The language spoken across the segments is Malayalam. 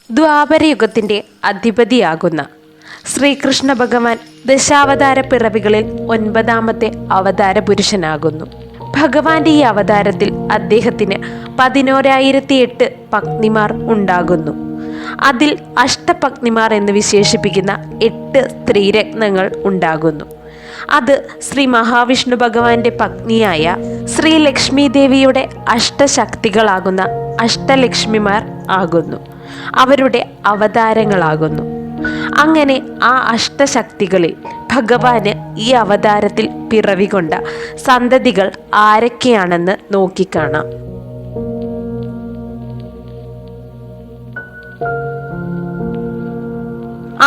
ദ്വാപരയുഗത്തിൻ്റെ അധിപതിയാകുന്ന ശ്രീകൃഷ്ണ ഭഗവാൻ ദശാവതാര പിറവികളിൽ 9ാമത്തെ അവതാര പുരുഷനാകുന്നു. ഭഗവാന്റെ ഈ അവതാരത്തിൽ അദ്ദേഹത്തിന് 11,008 പത്നിമാർ ഉണ്ടാകുന്നു. അതിൽ അഷ്ടപത്നിമാർ എന്ന് വിശേഷിപ്പിക്കുന്ന 8 സ്ത്രീരത്നങ്ങൾ ഉണ്ടാകുന്നു. അത് ശ്രീ മഹാവിഷ്ണു ഭഗവാന്റെ പത്നിയായ ശ്രീ ലക്ഷ്മി ദേവിയുടെ അഷ്ടശക്തികളാകുന്ന അഷ്ടലക്ഷ്മിമാർ ആകുന്നു. അവരുടെ അവതാരങ്ങളാകുന്നു. അങ്ങനെ ആ അഷ്ടശക്തികളിൽ ഭഗവാന് ഈ അവതാരത്തിൽ പിറവികൊണ്ട സന്തതികൾ ആരൊക്കെയാണെന്ന് നോക്കിക്കാണാം.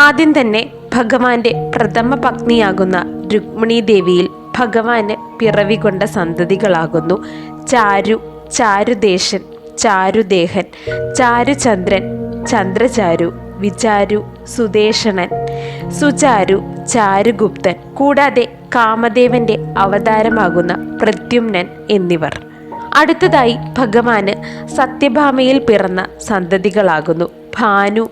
ആദ്യം തന്നെ ഭഗവാന്റെ പ്രഥമ പത്നിയാകുന്ന രുക്മിണി ദേവിയിൽ ഭഗവാന് പിറവികൊണ്ട സന്തതികളാകുന്നു ചാരു, ചാരുദേശൻ, ചാരുദേഹൻ, ചാരുചന്ദ്രൻ, ചന്ദ്രചാരു, വിചാരു, സുദേഷണൻ, സുചാരു, ചാരുഗുപ്തൻ, കൂടാതെ കാമദേവന്റെ അവതാരമാകുന്ന പ്രദ്യുമ്നൻ എന്നിവർ. അടുത്തതായി ഭഗവാന് സത്യഭാമയിൽ പിറന്ന സന്തതികളാകുന്നു ഭാനു,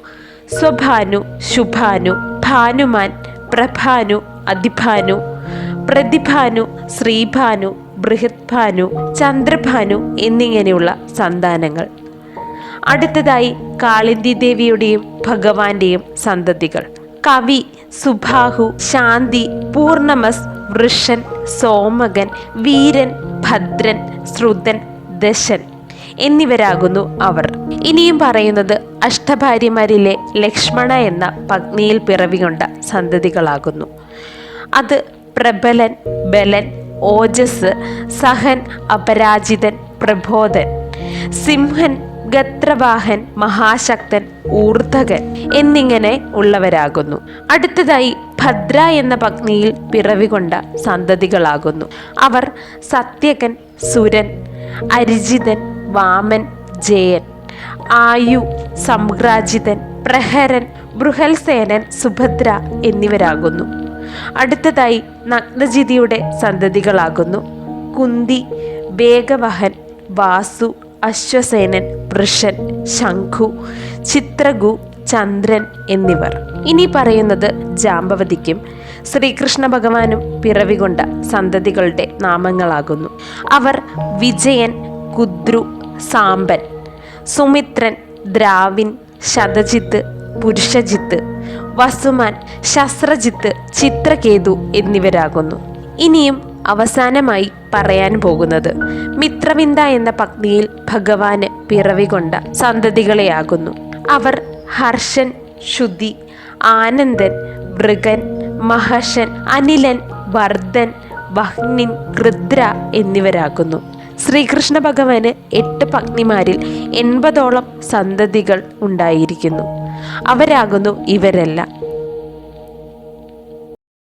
സ്വഭാനു, ശുഭാനു, ഭാനുമാൻ, പ്രഭാനു, അതിഭാനു, പ്രതിഭാനു, ശ്രീഭാനു, ബൃഹത്ഭാനു, ചന്ദ്രഭാനു എന്നിങ്ങനെയുള്ള സന്താനങ്ങൾ. അടുത്തതായി കാളിന്തി ദേവിയുടെയും ഭഗവാന്റെയും സന്തതികൾ കവി, സുബാഹു, ശാന്തി, പൂർണമസ്, വൃഷൻ, സോമകൻ, വീരൻ, ഭദ്രൻ, ശ്രുതൻ, ദശൻ എന്നിവരാകുന്നു അവർ. ഇനിയും പറയുന്നത് അഷ്ടഭാര്യമാരിലെ ലക്ഷ്മണ എന്ന പത്നിയിൽ പിറവികൊണ്ട സന്തതികളാകുന്നു. അത് പ്രബലൻ, ബലൻ, ഓജസ്, സഹൻ, അപരാജിതൻ, പ്രബോധൻ, സിംഹൻ, ഗത്രവാഹൻ, മഹാശക്തൻ, ഊർധകൻ എന്നിങ്ങനെ ഉള്ളവരാകുന്നു. അടുത്തതായി ഭദ്ര എന്ന പത്നിയിൽ പിറവികൊണ്ട സന്തതികളാകുന്നു. അവർ സത്യകൻ, സുരൻ, അരിജിതൻ, വാമൻ, ജയൻ, ആയു, സംഗ്രാജിതൻ, പ്രഹരൻ, ബൃഹൽസേനൻ, സുഭദ്ര എന്നിവരാകുന്നു. അടുത്തതായി നഗ്നജിതിയുടെ സന്തതികളാകുന്നു കുന്തി, വേഗവഹൻ, വാസു, അശ്വസേനൻ, വൃഷൻ, ശംഖു, ചിത്രഗു, ചന്ദ്രൻ എന്നിവർ. ഇനി പറയുന്നത് ജാമ്പവതിക്കും ശ്രീകൃഷ്ണ ഭഗവാനും പിറവികൊണ്ട സന്തതികളുടെ നാമങ്ങളാകുന്നു. അവർ വിജയൻ, കുദ്രു, സാമ്പൻ, സുമിത്രൻ, ദ്രാവിൻ, ശതജിത്ത്, പുരുഷജിത്ത്, വസുമാൻ, ശസ്ത്രജിത്ത്, ചിത്രകേതു എന്നിവരാകുന്നു. ഇനിയും അവസാനമായി പറയാൻ പോകുന്നത് മിത്രവിന്ദ എന്ന പത്നിയിൽ ഭഗവാന് പിറവികൊണ്ട സന്തതികളെയാകുന്നു. അവർ ഹർഷൻ, ശുദ്ധി, ആനന്ദൻ, മൃഗൻ, മഹഷൻ, അനിലൻ, വർദ്ധൻ, വഹ്നിൻ, രുദ്ര എന്നിവരാകുന്നു. ശ്രീകൃഷ്ണ ഭഗവാന് 8 പത്നിമാരിൽ 80ഓളം സന്തതികൾ ഉണ്ടായിരിക്കുന്നു. അവരാകുന്നു ഇവരെല്ലാം.